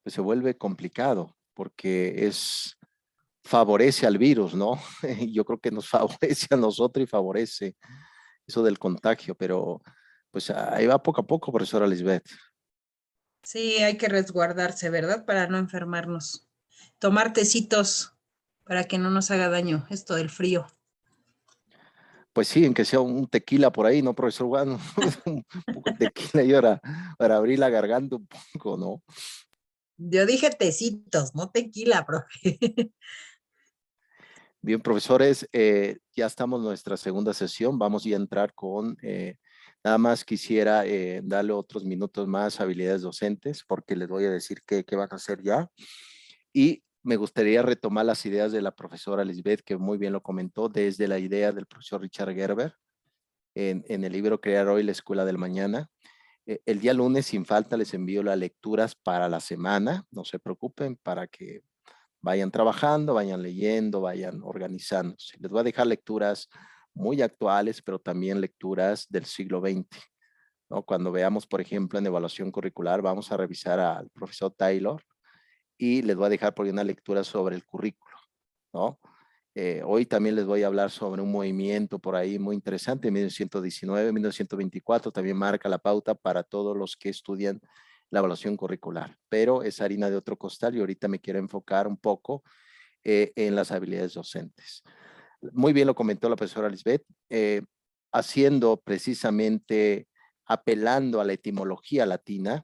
pues se vuelve complicado porque favorece al virus, ¿no? Yo creo que nos favorece a nosotros y favorece eso del contagio, pero pues ahí va poco a poco, profesora Lisbeth. Sí, hay que resguardarse, ¿verdad? Para no enfermarnos. Tomar tecitos para que no nos haga daño esto del frío. Pues sí, en que sea un tequila por ahí, ¿no, profesor Juan? Un poco de tequila y ahora para abrir la garganta un poco, ¿no? Yo dije tecitos, no tequila, profe. Bien, profesores, ya estamos en nuestra segunda sesión. Vamos ya a entrar con, nada más quisiera darle otros minutos más a habilidades docentes, porque les voy a decir qué van a hacer ya. Y me gustaría retomar las ideas de la profesora Lisbeth, que muy bien lo comentó, desde la idea del profesor Richard Gerber, en el libro Crear Hoy la Escuela del Mañana. El día lunes, sin falta, les envío las lecturas para la semana. No se preocupen, para que vayan trabajando, vayan leyendo, vayan organizándose. Les voy a dejar lecturas muy actuales, pero también lecturas del siglo XX, ¿no? Cuando veamos, por ejemplo, en evaluación curricular, vamos a revisar al profesor Taylor y les voy a dejar por ahí una lectura sobre el currículo, ¿no? Hoy también les voy a hablar sobre un movimiento por ahí muy interesante, 1919, 1924, también marca la pauta para todos los que estudian la evaluación curricular, pero es harina de otro costal y ahorita me quiero enfocar un poco en las habilidades docentes. Muy bien lo comentó la profesora Lisbeth, haciendo precisamente, apelando a la etimología latina.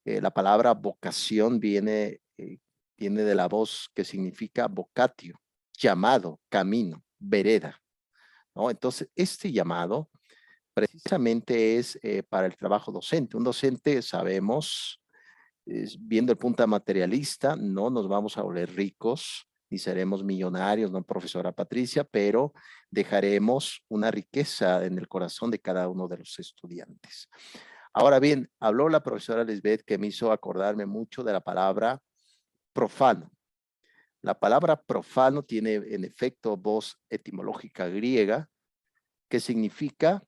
La palabra vocación viene de la voz que significa vocatio, llamado, camino, vereda, ¿no? Entonces, este llamado precisamente es para el trabajo docente. Un docente, sabemos, viendo el punto materialista, no nos vamos a volver ricos ni seremos millonarios, ¿no, profesora Patricia? Pero dejaremos una riqueza en el corazón de cada uno de los estudiantes. Ahora bien, habló la profesora Lisbeth que me hizo acordarme mucho de la palabra profano. La palabra profano tiene en efecto voz etimológica griega que significa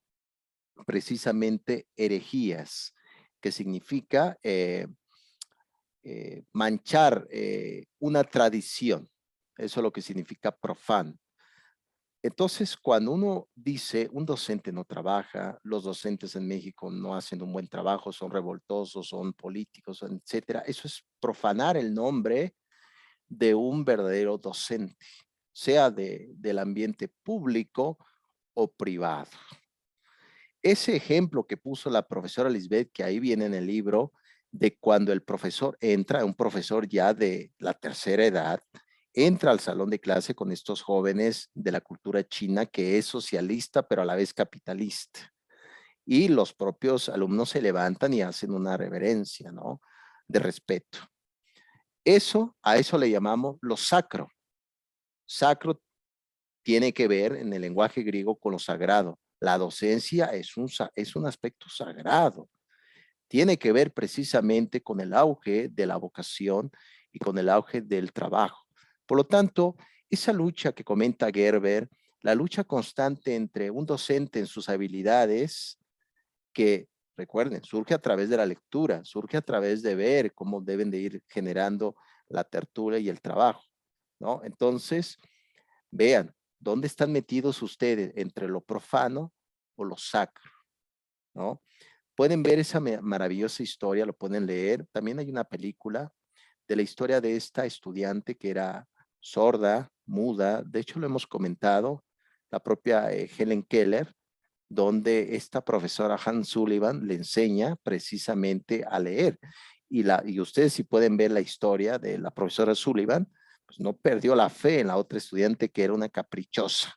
precisamente herejías, que significa manchar una tradición. Eso es lo que significa profano. Entonces, cuando uno dice un docente no trabaja, los docentes en México no hacen un buen trabajo, son revoltosos, son políticos, etcétera, eso es profanar el nombre de un verdadero docente, sea del ambiente público o privado. Ese ejemplo que puso la profesora Lisbeth, que ahí viene en el libro, de cuando el profesor entra, un profesor ya de la tercera edad, entra al salón de clase con estos jóvenes de la cultura china que es socialista, pero a la vez capitalista. Y los propios alumnos se levantan y hacen una reverencia, ¿no? De respeto. A eso le llamamos lo sacro. Sacro tiene que ver en el lenguaje griego con lo sagrado. La docencia es un aspecto sagrado. Tiene que ver precisamente con el auge de la vocación y con el auge del trabajo. Por lo tanto, esa lucha que comenta Gerber, la lucha constante entre un docente en sus habilidades, que recuerden, surge a través de la lectura, surge a través de ver cómo deben de ir generando la tertulia y el trabajo, ¿no? Entonces, vean, ¿dónde están metidos ustedes? ¿Entre lo profano o lo sacro? ¿No? Pueden ver esa maravillosa historia, lo pueden leer. También hay una película de la historia de esta estudiante que era sorda, muda. De hecho, lo hemos comentado, la propia Helen Keller, donde esta profesora Hans Sullivan le enseña precisamente a leer. Y ustedes si pueden ver la historia de la profesora Sullivan, pues no perdió la fe en la otra estudiante que era una caprichosa,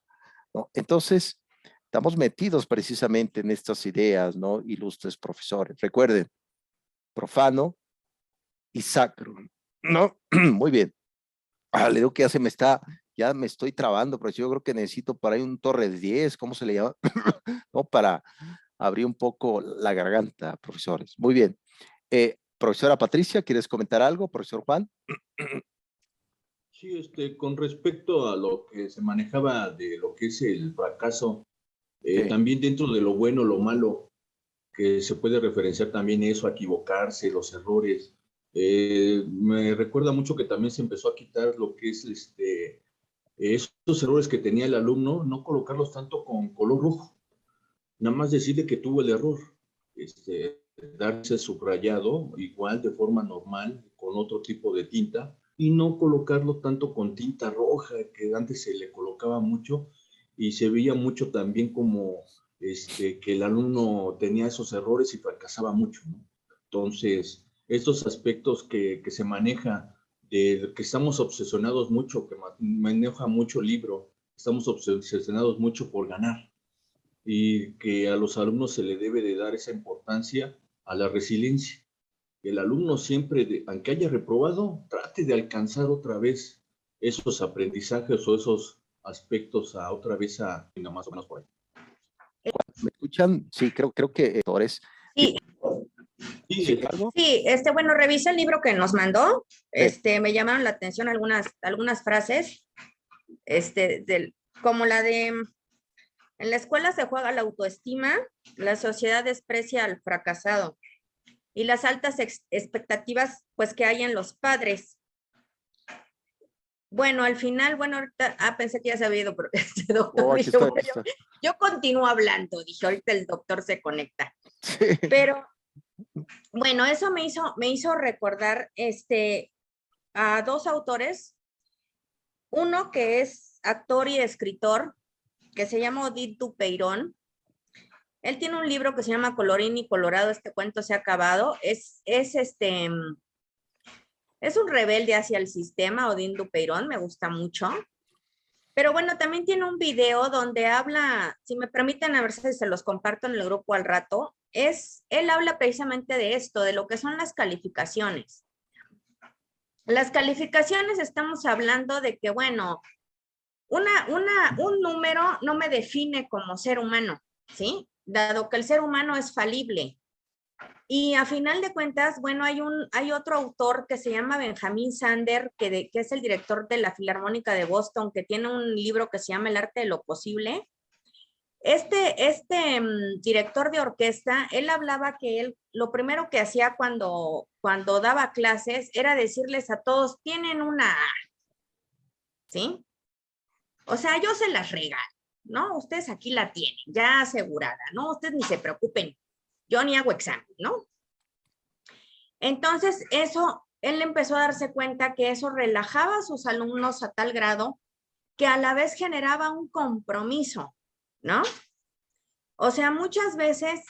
¿no? Entonces, estamos metidos precisamente en estas ideas, ¿no? Ilustres profesores. Recuerden, profano y sacro, ¿no? Muy bien. Le digo que ya me estoy trabando, pero yo creo que necesito para ahí un torre de 10, ¿cómo se le llama? ¿No? Para abrir un poco la garganta, profesores. Muy bien. Profesora Patricia, ¿quieres comentar algo? Profesor Juan. Sí, con respecto a lo que se manejaba de lo que es el fracaso, Sí. también dentro de lo bueno, lo malo, que se puede referenciar también eso, a equivocarse, los errores. Me recuerda mucho que también se empezó a quitar lo que es esos errores que tenía el alumno, no colocarlos tanto con color rojo, nada más decirle que tuvo el error, darse subrayado igual de forma normal con otro tipo de tinta y no colocarlo tanto con tinta roja que antes se le colocaba mucho y se veía mucho también como que el alumno tenía esos errores y fracasaba mucho, ¿no? Entonces, estos aspectos que se maneja, de que estamos obsesionados mucho, que maneja mucho el libro, estamos obsesionados mucho por ganar y que a los alumnos se le debe de dar esa importancia a la resiliencia. El alumno siempre, aunque haya reprobado, trate de alcanzar otra vez esos aprendizajes o esos aspectos a otra vez a más o menos por ahí. ¿Me escuchan? Sí, creo que Torres. Sí. Sí, ¿Algo? Sí, bueno, revisé el libro que nos mandó. Sí. Me llamaron la atención algunas frases, como la de, en la escuela se juega la autoestima, la sociedad desprecia al fracasado y las altas expectativas, pues, que hay en los padres. Bueno, al final, bueno, ahorita, pensé que ya se había ido, pero doctor, Aquí está, aquí está. yo continúo hablando, dije, ahorita el doctor se conecta. Sí. Pero, bueno, eso me hizo recordar a dos autores, uno que es actor y escritor, que se llama Odile Dupeyron. Él tiene un libro que se llama Colorín y Colorado, este cuento se ha acabado. Es un rebelde hacia el sistema, Odile Dupeyron, me gusta mucho. Pero bueno, también tiene un video donde habla, si me permiten, a ver si se los comparto en el grupo al rato, él habla precisamente de esto, de lo que son las calificaciones. Las calificaciones estamos hablando de que, bueno, un número no me define como ser humano, ¿sí? Dado que el ser humano es falible. Y a final de cuentas, bueno, hay otro autor que se llama Benjamin Sander, que es el director de la Filarmónica de Boston, que tiene un libro que se llama El arte de lo posible. Director de orquesta, él hablaba que él lo primero que hacía cuando daba clases era decirles a todos, tienen una A, ¿sí? O sea, yo se las regalo, ¿no? Ustedes aquí la tienen, ya asegurada, ¿no? Ustedes ni se preocupen, yo ni hago examen, ¿no? Entonces, él empezó a darse cuenta que eso relajaba a sus alumnos a tal grado que a la vez generaba un compromiso, ¿no? O sea, muchas veces,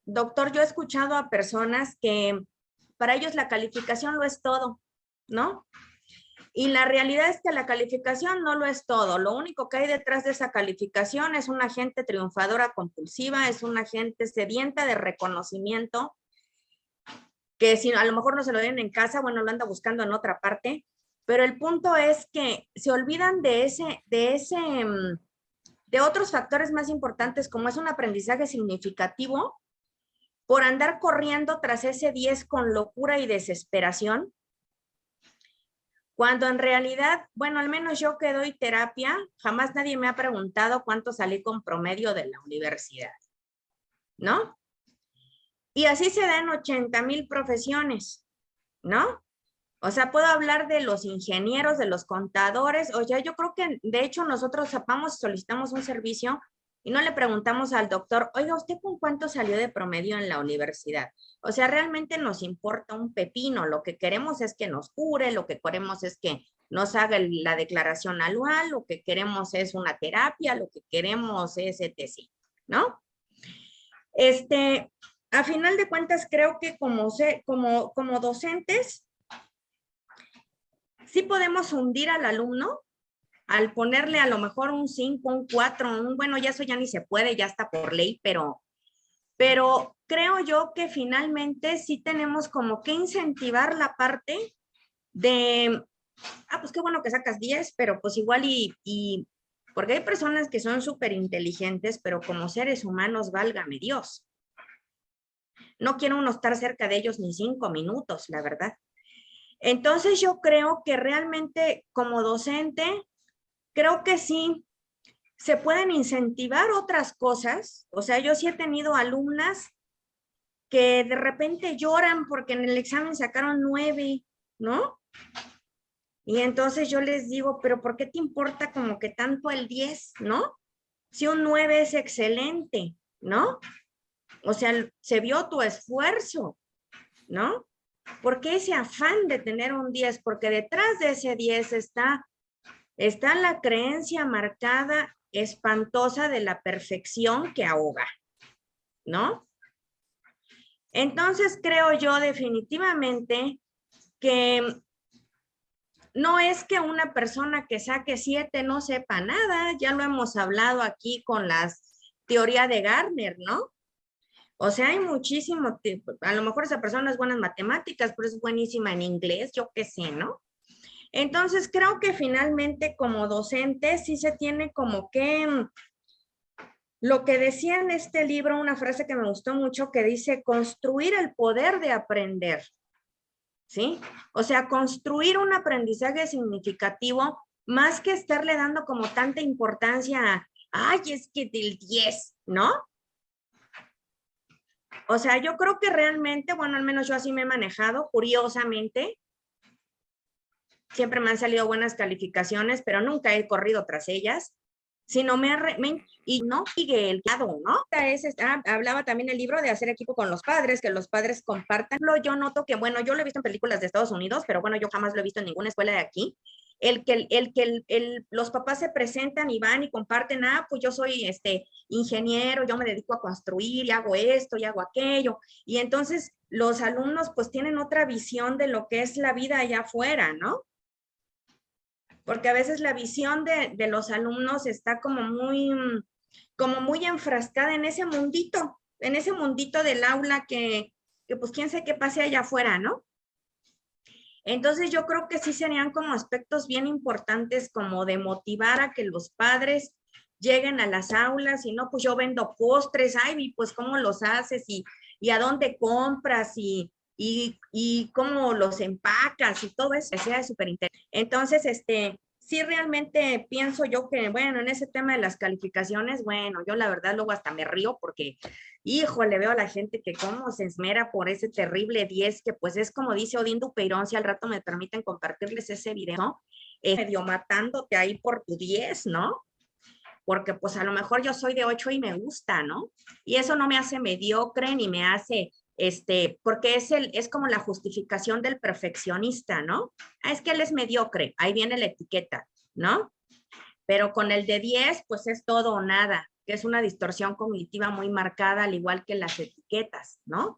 doctor, yo he escuchado a personas que para ellos la calificación lo es todo, ¿no? Y la realidad es que la calificación no lo es todo. Lo único que hay detrás de esa calificación es una gente triunfadora compulsiva, es una gente sedienta de reconocimiento, que si a lo mejor no se lo den en casa, bueno, lo anda buscando en otra parte, pero el punto es que se olvidan de otros factores más importantes, como es un aprendizaje significativo, por andar corriendo tras ese 10 con locura y desesperación, cuando en realidad, bueno, al menos yo que doy terapia, jamás nadie me ha preguntado cuánto salí con promedio de la universidad, ¿no? Y así se dan 80,000 profesiones, ¿no? O sea, puedo hablar de los ingenieros, de los contadores, o sea, yo creo que de hecho nosotros vamos, solicitamos un servicio y no le preguntamos al doctor, oiga, ¿usted con cuánto salió de promedio en la universidad? O sea, realmente nos importa un pepino, lo que queremos es que nos cure, lo que queremos es que nos haga la declaración anual, lo que queremos es una terapia, lo que queremos es etc., ¿no? A final de cuentas, creo que como docentes, sí podemos hundir al alumno al ponerle a lo mejor un 5, un 4, bueno, ya eso ya ni se puede, ya está por ley, pero creo yo que finalmente sí tenemos como que incentivar la parte de, pues qué bueno que sacas 10, pero pues igual y porque hay personas que son súper inteligentes, pero como seres humanos, válgame Dios. No quiero uno estar cerca de ellos ni 5 minutos, la verdad. Entonces yo creo que realmente como docente, creo que sí, se pueden incentivar otras cosas. O sea, yo sí he tenido alumnas que de repente lloran porque en el examen sacaron 9, ¿no? Y entonces yo les digo, pero ¿por qué te importa como que tanto el 10, ¿no? Si un 9 es excelente, ¿no? O sea, se vio tu esfuerzo, ¿no? ¿Por qué ese afán de tener un 10? Porque detrás de ese 10 está la creencia marcada, espantosa de la perfección que ahoga, ¿no? Entonces creo yo definitivamente que no es que una persona que saque 7 no sepa nada, ya lo hemos hablado aquí con las teorías de Gardner, ¿no? O sea, hay muchísimo, a lo mejor esa persona es buena en matemáticas, pero es buenísima en inglés, yo qué sé, ¿no? Entonces creo que finalmente como docente sí se tiene como que, lo que decía en este libro, una frase que me gustó mucho, que dice, construir el poder de aprender. ¿Sí? O sea, construir un aprendizaje significativo, más que estarle dando como tanta importancia a, ay, es que del 10, ¿no? O sea, yo creo que realmente, bueno, al menos yo así me he manejado, curiosamente, siempre me han salido buenas calificaciones, pero nunca he corrido tras ellas, sino y no sigue el lado, ¿no? Hablaba también el libro de hacer equipo con los padres, que los padres compartan. Yo noto que, bueno, yo lo he visto en películas de Estados Unidos, pero bueno, yo jamás lo he visto en ninguna escuela de aquí. Los papás se presentan y van y comparten, pues yo soy ingeniero, yo me dedico a construir y hago esto y hago aquello. Y entonces los alumnos pues tienen otra visión de lo que es la vida allá afuera, ¿no? Porque a veces la visión de los alumnos está como muy enfrascada en ese mundito del aula que pues quién sabe qué pase allá afuera, ¿no? Entonces yo creo que sí serían como aspectos bien importantes como de motivar a que los padres lleguen a las aulas y no, pues yo vendo postres, ay, pues cómo los haces y a dónde compras y cómo los empacas y todo eso, sea súper interesante. Entonces, sí realmente pienso yo que, bueno, en ese tema de las calificaciones, bueno, yo la verdad luego hasta me río porque, híjole, veo a la gente que cómo se esmera por ese terrible 10, que pues es como dice Odín Dupeirón, si al rato me permiten compartirles ese video, ¿no? Medio matándote ahí por tu 10, ¿no? Porque pues a lo mejor yo soy de 8 y me gusta, ¿no? Y eso no me hace mediocre ni me hace, porque es como la justificación del perfeccionista, ¿no? Es que él es mediocre, ahí viene la etiqueta, ¿no? Pero con el de 10, pues es todo o nada, que es una distorsión cognitiva muy marcada, al igual que las etiquetas, ¿no?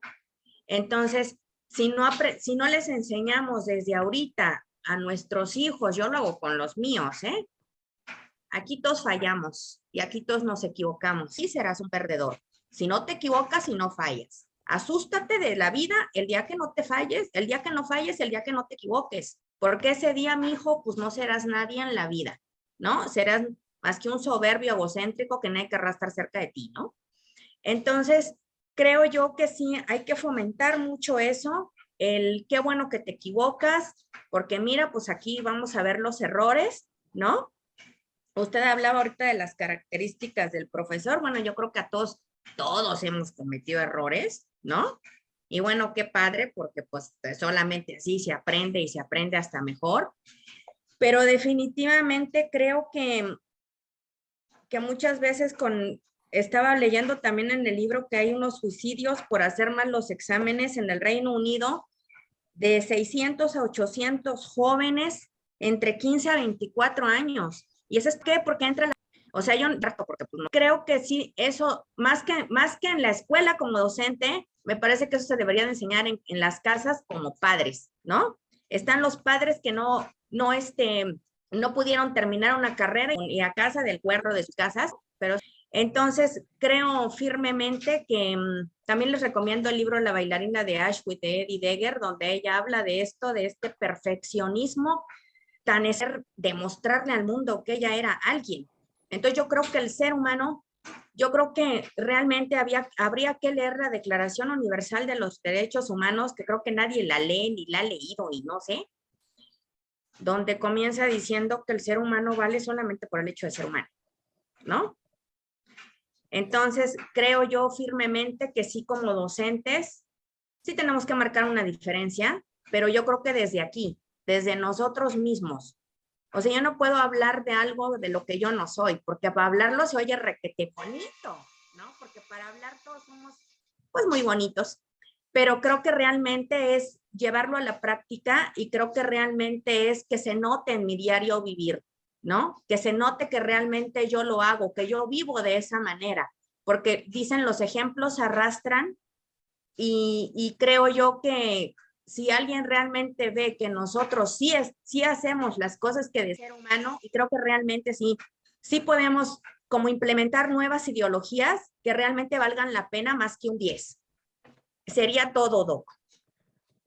Entonces, si no les enseñamos desde ahorita a nuestros hijos, yo lo hago con los míos, ¿eh? Aquí todos fallamos y aquí todos nos equivocamos. Sí serás un perdedor. Si no te equivocas y no fallas. Asústate de la vida el día que no te falles, el día que no falles, el día que no te equivoques. Porque ese día, mi hijo, pues no serás nadie en la vida, ¿no? Serás más que un soberbio egocéntrico que nadie querrá estar cerca de ti, ¿no? Entonces, creo yo que sí, hay que fomentar mucho eso, el qué bueno que te equivocas, porque mira, pues aquí vamos a ver los errores, ¿no? Usted hablaba ahorita de las características del profesor. Bueno, yo creo que a todos hemos cometido errores, ¿no? Y bueno, qué padre, porque pues solamente así se aprende y se aprende hasta mejor. Pero definitivamente creo que muchas veces estaba leyendo también en el libro que hay unos suicidios por hacer mal los exámenes en el Reino Unido, de 600 a 800 jóvenes entre 15 a 24 años. ¿Y eso es qué? Porque entra o sea, yo porque pues, no. Creo que sí, eso, más que en la escuela como docente, me parece que eso se debería de enseñar en las casas como padres, ¿no? Están los padres que no pudieron terminar una carrera y a casa del cuerdo de sus casas, pero entonces creo firmemente que también les recomiendo el libro La bailarina de Auschwitz de Eddie Deger, donde ella habla de esto, de este perfeccionismo tan es demostrarle al mundo que ella era alguien. Entonces yo creo que el ser humano, yo creo que realmente habría que leer la Declaración Universal de los Derechos Humanos, que creo que nadie la lee ni la ha leído y no sé, donde comienza diciendo que el ser humano vale solamente por el hecho de ser humano, ¿no? Entonces, creo yo firmemente que sí, como docentes, sí tenemos que marcar una diferencia, pero yo creo que desde aquí, desde nosotros mismos. O sea, yo no puedo hablar de algo de lo que yo no soy, porque para hablarlo se oye requete bonito, ¿no? Porque para hablar todos somos, pues, muy bonitos, pero creo que realmente es llevarlo a la práctica y creo que realmente es que se note en mi diario vivir, ¿no? Que se note que realmente yo lo hago, que yo vivo de esa manera, porque dicen los ejemplos arrastran y creo yo que si alguien realmente ve que nosotros sí hacemos las cosas que de ser humano, y creo que realmente sí podemos como implementar nuevas ideologías que realmente valgan la pena más que un 10. Sería todo, Doc.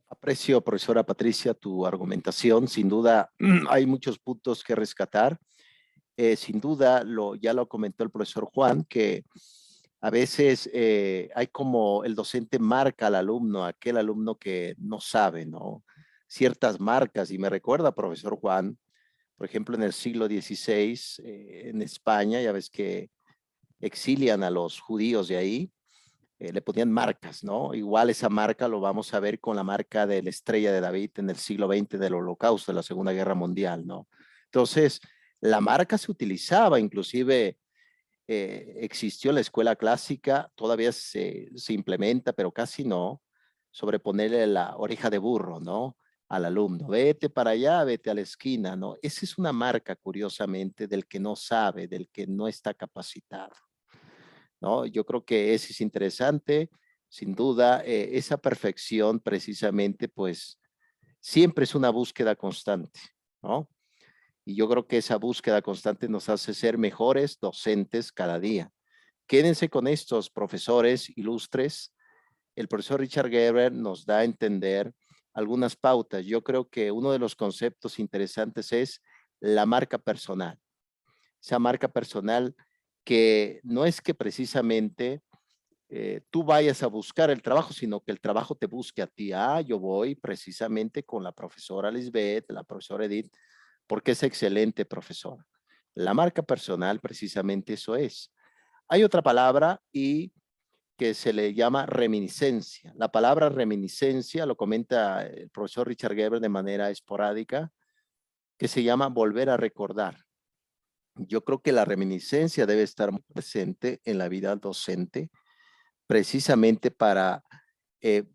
Aprecio, profesora Patricia, tu argumentación. Sin duda, hay muchos puntos que rescatar. Sin duda, ya lo comentó el profesor Juan, que a veces hay como el docente marca al alumno, aquel alumno que no sabe, ¿no? Ciertas marcas, y me recuerda, profesor Juan, por ejemplo, en el siglo XVI, en España, ya ves que exilian a los judíos de ahí, le ponían marcas, ¿no? Igual esa marca lo vamos a ver con la marca de la Estrella de David en el siglo XX del Holocausto, de la Segunda Guerra Mundial, ¿no? Entonces, la marca se utilizaba, inclusive existió la escuela clásica, todavía se implementa, pero casi no, sobre ponerle la oreja de burro, ¿no? Al alumno, vete para allá, vete a la esquina, ¿no? Esa es una marca, curiosamente, del que no sabe, del que no está capacitado, ¿no? Yo creo que eso es interesante, sin duda, esa perfección precisamente, pues, siempre es una búsqueda constante, ¿no? Y yo creo que esa búsqueda constante nos hace ser mejores docentes cada día. Quédense con estos profesores ilustres. El profesor Richard Gerber nos da a entender algunas pautas. Yo creo que uno de los conceptos interesantes es la marca personal. Esa marca personal que no es que precisamente tú vayas a buscar el trabajo, sino que el trabajo te busque a ti. Ah, yo voy precisamente con la profesora Lisbeth, la profesora Edith, porque es excelente profesora. La marca personal precisamente eso es. Hay otra palabra y que se le llama reminiscencia. La palabra reminiscencia lo comenta el profesor Richard Gerber de manera esporádica, que se llama volver a recordar. Yo creo que la reminiscencia debe estar muy presente en la vida docente, precisamente para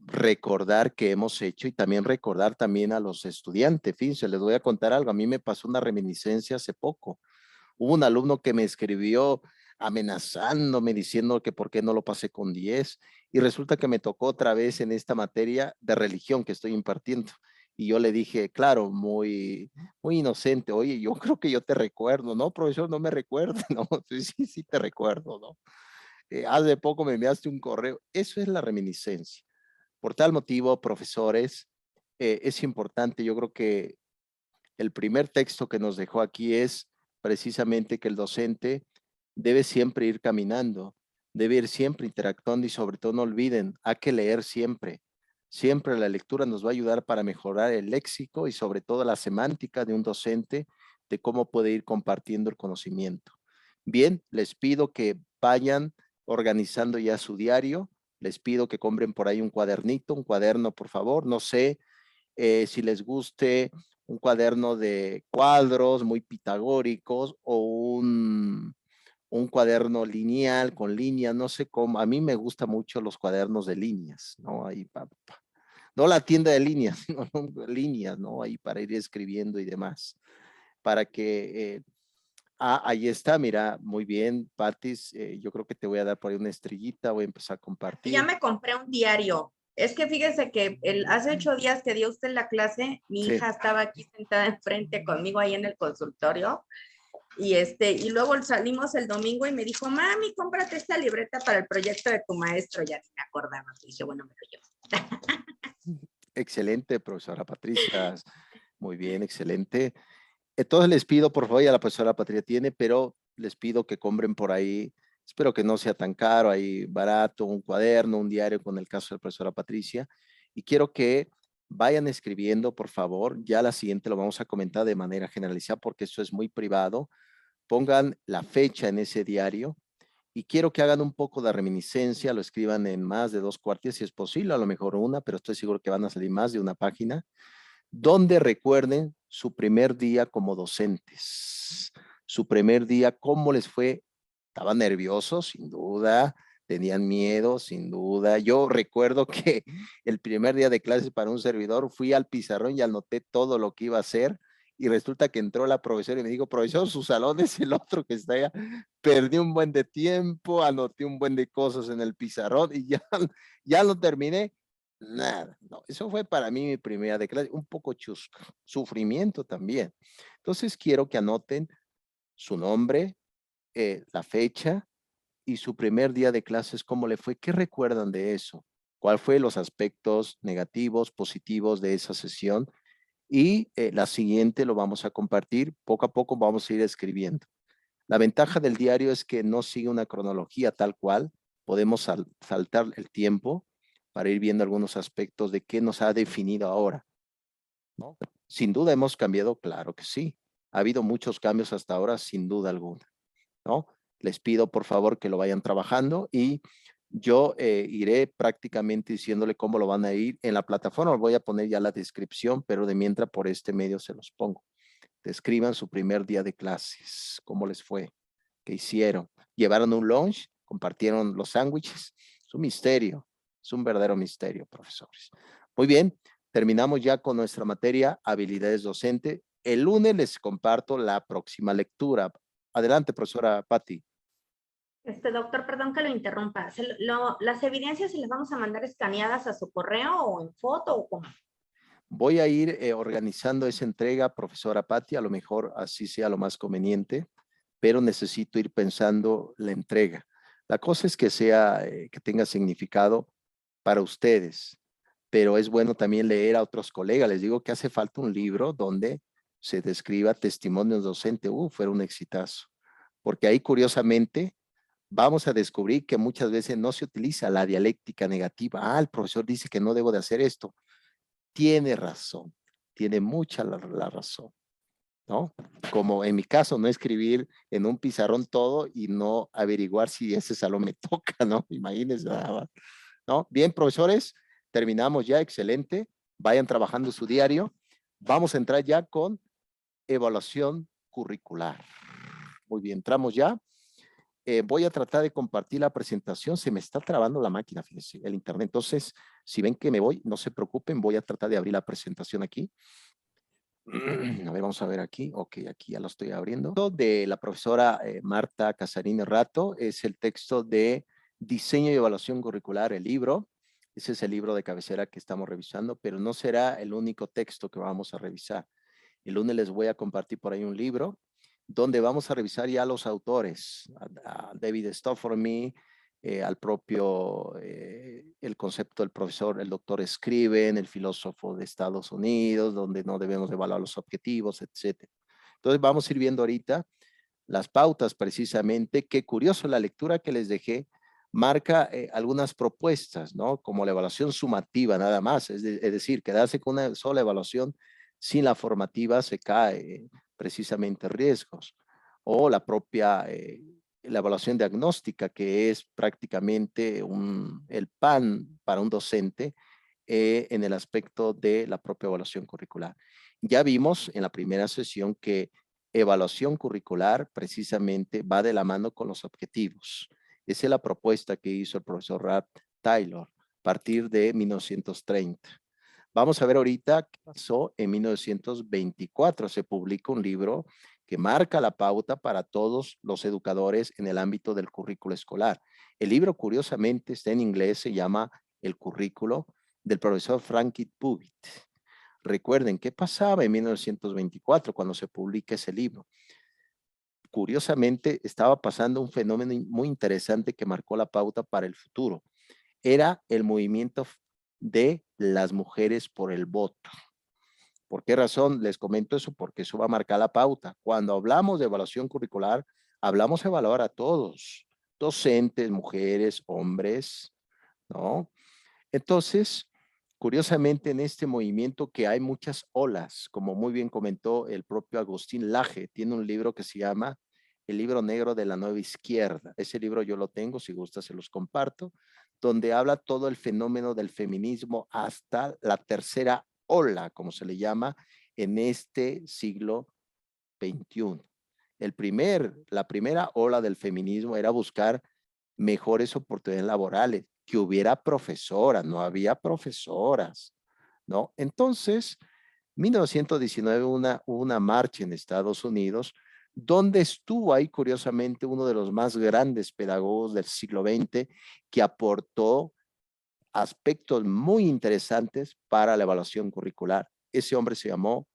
recordar qué hemos hecho y también recordar también a los estudiantes. Fíjense, les voy a contar algo. A mí me pasó una reminiscencia hace poco. Hubo un alumno que me escribió amenazándome, diciendo que por qué no lo pasé con 10 y resulta que me tocó otra vez en esta materia de religión que estoy impartiendo. Y yo le dije, claro, muy inocente, oye, yo creo que yo te recuerdo, ¿no, profesor? No me recuerdo, ¿no? Sí, sí te recuerdo, ¿no? Hace poco me enviaste un correo. Eso es la reminiscencia. Por tal motivo, profesores, es importante, yo creo que el primer texto que nos dejó aquí es precisamente que el docente debe siempre ir caminando, debe ir siempre interactuando y sobre todo no olviden, hay que leer siempre. Siempre la lectura nos va a ayudar para mejorar el léxico y sobre todo la semántica de un docente de cómo puede ir compartiendo el conocimiento. Bien, les pido que vayan organizando ya su diario. Les pido que compren por ahí un cuadernito, un cuaderno, por favor. No sé si les guste un cuaderno de cuadros muy pitagóricos o un cuaderno lineal con líneas, no sé cómo. A mí me gustan mucho los cuadernos de líneas, ¿no? Ahí, no la tienda de líneas, no, líneas, ¿no? Ahí para ir escribiendo y demás. Para que ahí está, mira, muy bien, Patis, yo creo que te voy a dar por ahí una estrellita, voy a empezar a compartir. Ya me compré un diario. Es que fíjese que hace 8 días que dio usted la clase, mi hija estaba aquí sentada enfrente conmigo ahí en el consultorio y luego salimos el domingo y me dijo, mami, cómprate esta libreta para el proyecto de tu maestro. Ya me acordaba. Y dije, bueno, me lo llevo. Excelente, profesora Patricia. Muy bien, excelente. Entonces les pido, por favor, ya la profesora Patricia tiene, pero les pido que compren por ahí, espero que no sea tan caro, ahí barato, un cuaderno, un diario con el caso de la profesora Patricia. Y quiero que vayan escribiendo, por favor. Ya la siguiente lo vamos a comentar de manera generalizada porque esto es muy privado. Pongan la fecha en ese diario y quiero que hagan un poco de reminiscencia, lo escriban en más de 2 cuartillas si es posible, a lo mejor una, pero estoy seguro que van a salir más de una página, donde recuerden su primer día como docentes, su primer día, cómo les fue. Estaban nerviosos, sin duda, tenían miedo, sin duda. Yo recuerdo que el primer día de clases para un servidor fui al pizarrón y anoté todo lo que iba a hacer, y resulta que entró la profesora y me dijo, profesor, su salón es el otro que está allá. Perdí un buen de tiempo, anoté un buen de cosas en el pizarrón y ya lo terminé. Nada, no, eso fue para mí mi primera de clase, un poco chusco, sufrimiento también. Entonces quiero que anoten su nombre, la fecha y su primer día de clases, cómo le fue, qué recuerdan de eso, cuál fue los aspectos negativos, positivos de esa sesión, y la siguiente lo vamos a compartir, poco a poco vamos a ir escribiendo. La ventaja del diario es que no sigue una cronología tal cual, podemos saltar el tiempo para ir viendo algunos aspectos de qué nos ha definido ahora, ¿no? Sin duda hemos cambiado, claro que sí. Ha habido muchos cambios hasta ahora, sin duda alguna, ¿no? Les pido por favor que lo vayan trabajando y yo iré prácticamente diciéndole cómo lo van a ir en la plataforma. Voy a poner ya la descripción, pero de mientras por este medio se los pongo. Describan su primer día de clases, cómo les fue, qué hicieron, llevaron un lunch, compartieron los sándwiches. Es un misterio, es un verdadero misterio, profesores. Muy bien, terminamos ya con nuestra materia habilidades docente. El lunes les comparto la próxima lectura. Adelante, profesora Patti. Doctor, perdón que lo interrumpa. ¿Las evidencias se las vamos a mandar escaneadas a su correo o en foto o cómo? Voy a ir organizando esa entrega, profesora Patti, a lo mejor así sea lo más conveniente, pero necesito ir pensando la entrega. La cosa es que sea, que tenga significado para ustedes, pero es bueno también leer a otros colegas. Les digo que hace falta un libro donde se describa testimonios docentes. Fuera un exitazo, porque ahí curiosamente vamos a descubrir que muchas veces no se utiliza la dialéctica negativa. El profesor dice que no debo de hacer esto. Tiene razón, tiene mucha la razón, ¿no? Como en mi caso, no escribir en un pizarrón todo y no averiguar si ese salón me toca, ¿no? Imagínense, ¿no? Bien, profesores, terminamos ya, excelente. Vayan trabajando su diario. Vamos a entrar ya con evaluación curricular. Muy bien, entramos ya. Voy a tratar de compartir la presentación. Se me está trabando la máquina, fíjense, el internet. Entonces, si ven que me voy, no se preocupen, voy a tratar de abrir la presentación aquí. A ver, vamos a ver aquí. Ok, aquí ya lo estoy abriendo. De la profesora Marta Casarín Rato es el texto de Diseño y Evaluación Curricular, el libro. Ese es el libro de cabecera que estamos revisando, pero no será el único texto que vamos a revisar. El lunes les voy a compartir por ahí un libro donde vamos a revisar ya los autores, a David Stofformy, al propio, el concepto del profesor, el doctor Scriven, el filósofo de Estados Unidos, donde no debemos evaluar los objetivos, etc. Entonces vamos a ir viendo ahorita las pautas precisamente. Qué curioso, la lectura que les dejé marca algunas propuestas, ¿no? Como la evaluación sumativa nada más, es decir, quedarse con una sola evaluación sin la formativa se cae precisamente riesgos. O la propia, la evaluación diagnóstica, que es prácticamente el pan para un docente en el aspecto de la propia evaluación curricular. Ya vimos en la primera sesión que evaluación curricular precisamente va de la mano con los objetivos. Esa es la propuesta que hizo el profesor Ralph Taylor a partir de 1930. Vamos a ver ahorita qué pasó en 1924. Se publica un libro que marca la pauta para todos los educadores en el ámbito del currículo escolar. El libro, curiosamente, está en inglés, se llama El currículo, del profesor Frankie Pubitt. Recuerden, ¿qué pasaba en 1924 cuando se publica ese libro? Curiosamente, estaba pasando un fenómeno muy interesante que marcó la pauta para el futuro. Era el movimiento de las mujeres por el voto. ¿Por qué razón les comento eso? Porque eso va a marcar la pauta. Cuando hablamos de evaluación curricular, hablamos de evaluar a todos, docentes, mujeres, hombres, ¿no? Entonces, curiosamente en este movimiento que hay muchas olas, como muy bien comentó el propio Agustín Laje, tiene un libro que se llama el libro negro de la nueva izquierda. Ese libro yo lo tengo, si gusta se los comparto, donde habla todo el fenómeno del feminismo hasta la tercera ola, como se le llama, en este siglo XXI. La primera ola del feminismo era buscar mejores oportunidades laborales, que hubiera profesoras, no había profesoras, ¿no? Entonces, 1919 hubo una marcha en Estados Unidos donde estuvo ahí curiosamente uno de los más grandes pedagogos del siglo XX que aportó aspectos muy interesantes para la evaluación curricular. Ese hombre se llamó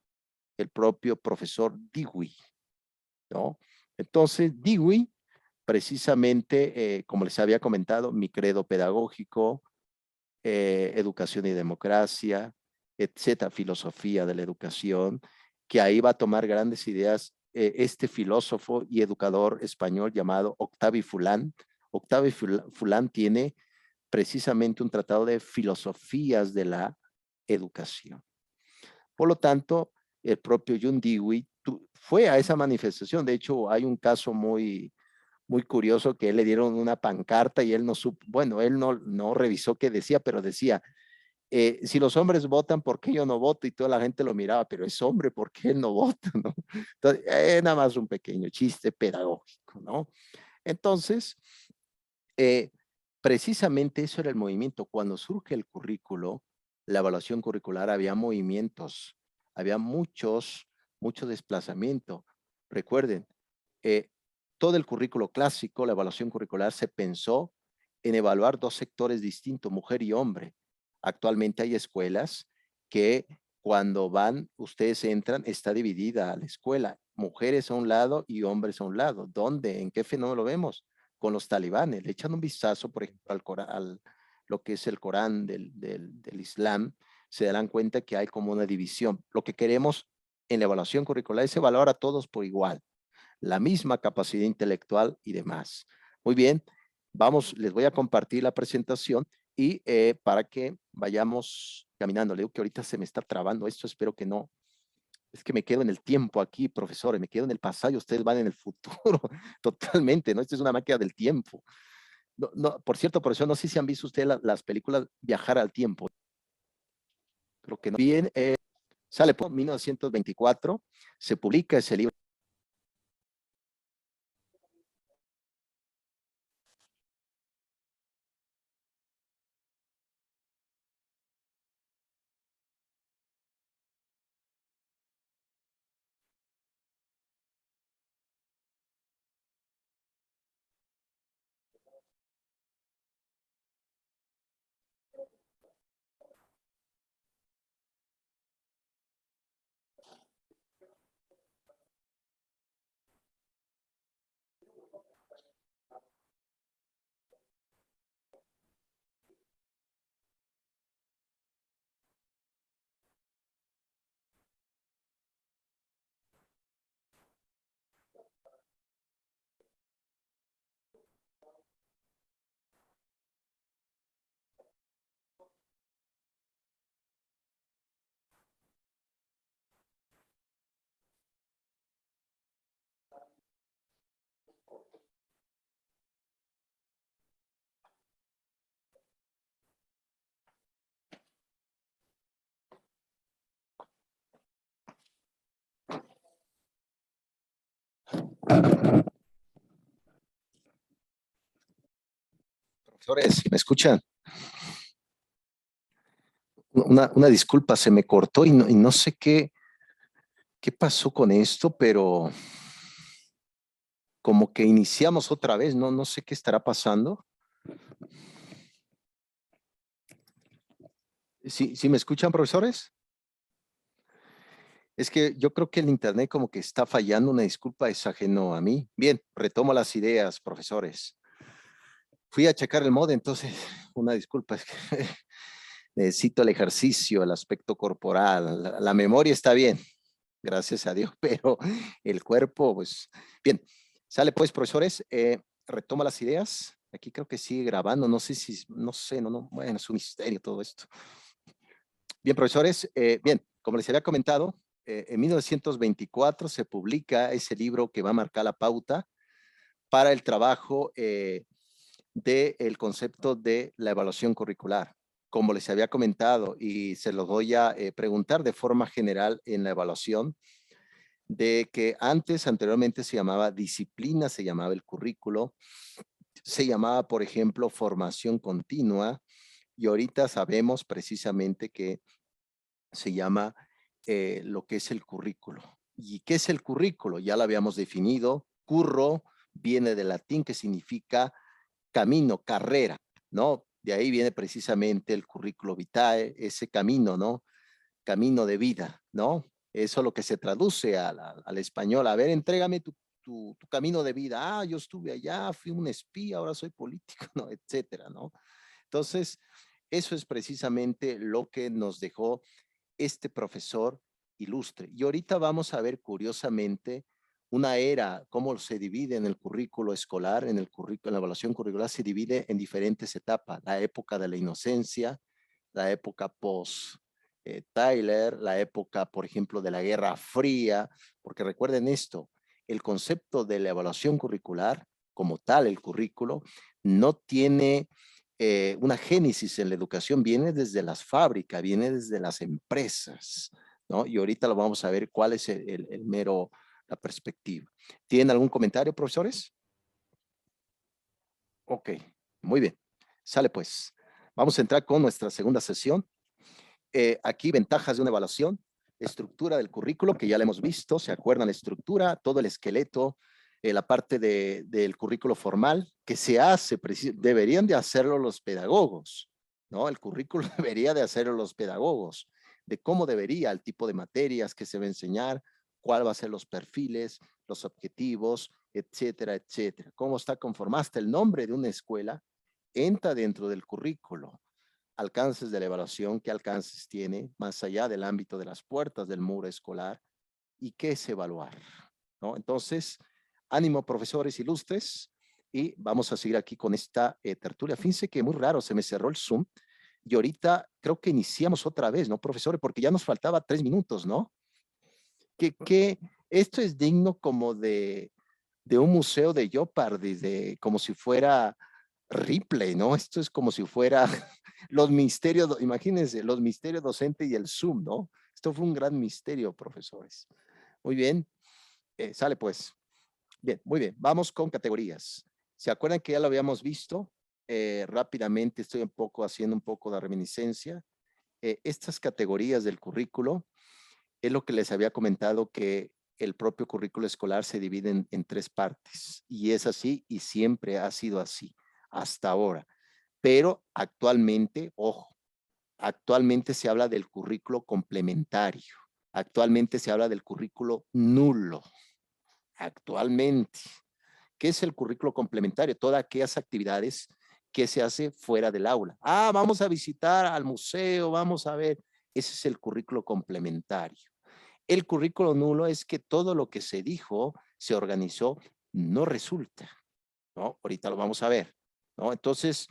el propio profesor Dewey, ¿no? Entonces, Dewey, precisamente, como les había comentado, mi credo pedagógico, educación y democracia, etcétera, filosofía de la educación, que ahí va a tomar grandes ideas este filósofo y educador español llamado Octavio Fulán. Octavio Fulán tiene precisamente un tratado de filosofías de la educación. Por lo tanto, el propio John Dewey fue a esa manifestación. De hecho, hay un caso muy curioso que él le dieron una pancarta y él no supo, bueno, él no revisó qué decía, pero decía, si los hombres votan, ¿por qué yo no voto? Y toda la gente lo miraba, pero es hombre, ¿por qué él no vota? ¿No? Entonces, nada más un pequeño chiste pedagógico, ¿no? Entonces, precisamente eso era el movimiento. Cuando surge el currículo, la evaluación curricular, había movimientos, había mucho desplazamiento. Recuerden, todo el currículo clásico, la evaluación curricular, se pensó en evaluar dos sectores distintos, mujer y hombre. Actualmente hay escuelas que cuando ustedes entran, está dividida la escuela, mujeres a un lado y hombres a un lado. ¿Dónde? ¿En qué fenómeno lo vemos? Con los talibanes. Le echan un vistazo, por ejemplo, lo que es el Corán del Islam, se darán cuenta que hay como una división. Lo que queremos en la evaluación curricular es evaluar a todos por igual, la misma capacidad intelectual y demás. Muy bien, les voy a compartir la presentación y para que vayamos caminando. Le digo que ahorita se me está trabando esto, espero que no. Es que me quedo en el tiempo aquí, profesores, me quedo en el pasado y ustedes van en el futuro, totalmente, ¿no? Esta es una máquina del tiempo. No, por cierto, profesor, no sé si han visto ustedes las películas Viajar al Tiempo. Creo que no. Bien, sale por 1924, se publica ese libro. Profesores, ¿me escuchan? Una disculpa, se me cortó y no sé qué pasó con esto, pero como que iniciamos otra vez, no sé qué estará pasando. ¿Sí me escuchan, profesores? Es que yo creo que el internet como que está fallando, una disculpa, es ajeno a mí. Bien, retomo las ideas, profesores. Fui a checar el modem, entonces, una disculpa, es que necesito el ejercicio, el aspecto corporal, la memoria está bien, gracias a Dios, pero el cuerpo, pues, bien. Sale pues, profesores, retoma las ideas. Aquí creo que sigue grabando, no sé, bueno, es un misterio todo esto. Bien, profesores, bien, como les había comentado, en 1924 se publica ese libro que va a marcar la pauta para el trabajo del concepto de la evaluación curricular. Como les había comentado, y se los voy a preguntar de forma general en la evaluación, de que anteriormente se llamaba disciplina, se llamaba el currículo, se llamaba, por ejemplo, formación continua, y ahorita sabemos precisamente que se llama lo que es el currículo. ¿Y qué es el currículo? Ya lo habíamos definido. Curro viene del latín, que significa camino, carrera, ¿no? De ahí viene precisamente el currículo vitae, ese camino, ¿no? Camino de vida, ¿no? Eso es lo que se traduce al español. A ver, entrégame tu camino de vida. Ah, yo estuve allá, fui un espía, ahora soy político, ¿no? Etcétera, ¿no? Entonces, eso es precisamente lo que nos dejó este profesor ilustre. Y ahorita vamos a ver curiosamente una era, cómo se divide en el currículo escolar, en la evaluación curricular se divide en diferentes etapas. La época de la inocencia, la época post Tyler, la época, por ejemplo, de la Guerra Fría, porque recuerden esto, el concepto de la evaluación curricular, como tal, el currículo, no tiene una génesis en la educación, viene desde las fábricas, viene desde las empresas, ¿no? Y ahorita lo vamos a ver cuál es el mero, la perspectiva. ¿Tienen algún comentario, profesores? Ok, muy bien. Sale pues. Vamos a entrar con nuestra segunda sesión. Aquí ventajas de una evaluación, estructura del currículo, que ya la hemos visto, ¿se acuerdan? La estructura, todo el esqueleto, la parte del currículo formal, que se hace, deberían de hacerlo los pedagogos, ¿no? El currículo debería de hacerlo los pedagogos, de cómo debería, el tipo de materias que se va a enseñar, cuál va a ser los perfiles, los objetivos, etcétera, etcétera. Cómo está conformado, hasta el nombre de una escuela entra dentro del currículo. Alcances de la evaluación, qué alcances tiene, más allá del ámbito de las puertas del muro escolar, y qué es evaluar, ¿no? Entonces, ánimo, profesores ilustres, y vamos a seguir aquí con esta tertulia. Fíjense que muy raro, se me cerró el Zoom, y ahorita creo que iniciamos otra vez, ¿no, profesores? Porque ya nos faltaba 3 minutos, ¿no? Que esto es digno como de un museo de Jeopardy, como si fuera Ripley, ¿no? Esto es como si fuera los misterios, imagínense, los misterios docentes y el Zoom, ¿no? Esto fue un gran misterio, profesores. Muy bien, sale pues. Bien, muy bien, vamos con categorías. ¿Se acuerdan que ya lo habíamos visto? Rápidamente estoy haciendo un poco de reminiscencia. Estas categorías del currículo es lo que les había comentado, que el propio currículo escolar se divide en 3 partes, y es así y siempre ha sido así hasta ahora. Pero actualmente, ojo, actualmente se habla del currículo complementario, actualmente se habla del currículo nulo, actualmente. ¿Qué es el currículo complementario? Todas aquellas actividades que se hace fuera del aula. Ah, vamos a visitar al museo, vamos a ver. Ese es el currículo complementario. El currículo nulo es que todo lo que se dijo, se organizó, no resulta, ¿no? Ahorita lo vamos a ver, ¿no? Entonces,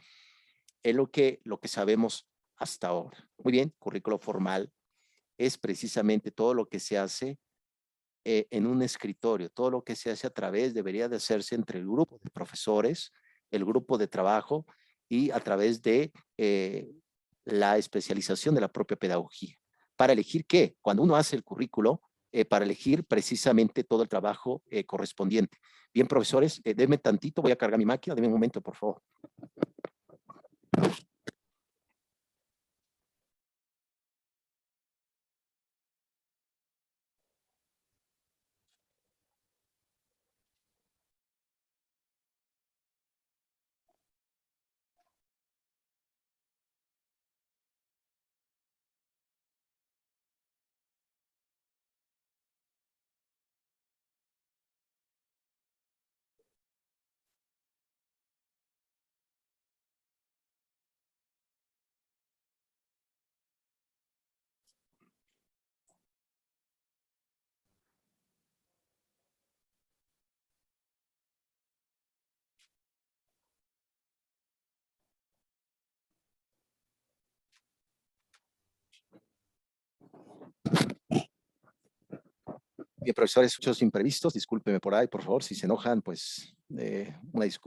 es lo que sabemos hasta ahora. Muy bien, currículo formal es precisamente todo lo que se hace en un escritorio, todo lo que se hace a través, debería de hacerse entre el grupo de profesores, el grupo de trabajo y a través de la especialización de la propia pedagogía. ¿Para elegir qué? Cuando uno hace el currículo, para elegir precisamente todo el trabajo correspondiente. Bien, profesores, denme tantito, voy a cargar mi máquina, denme un momento, por favor. Bien, profesores, muchos imprevistos, discúlpeme por ahí, por favor, si se enojan, pues Una disculpa.